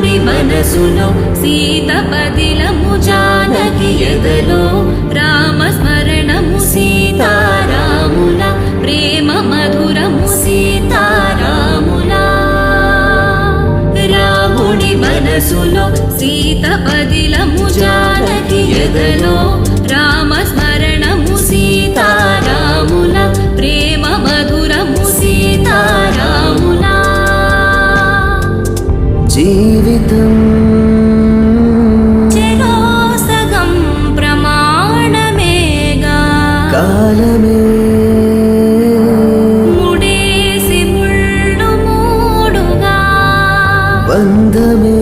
రాముడి మనసులో సీత పదిలము జానకి ఎదలో రామస్మరణము సీతారాముల ప్రేమ మధురము సీతారాముల రాముడి మనసులో సీత పదిలము జానకి ఎదలో రామస్మరణము సీతారాముల ప్రేమ మధురము సీతారాముల జీవితం చెరో సగం ప్రమాణమేగా కాలమే ముడేసి ముళ్ళు మూడుగా బంధమే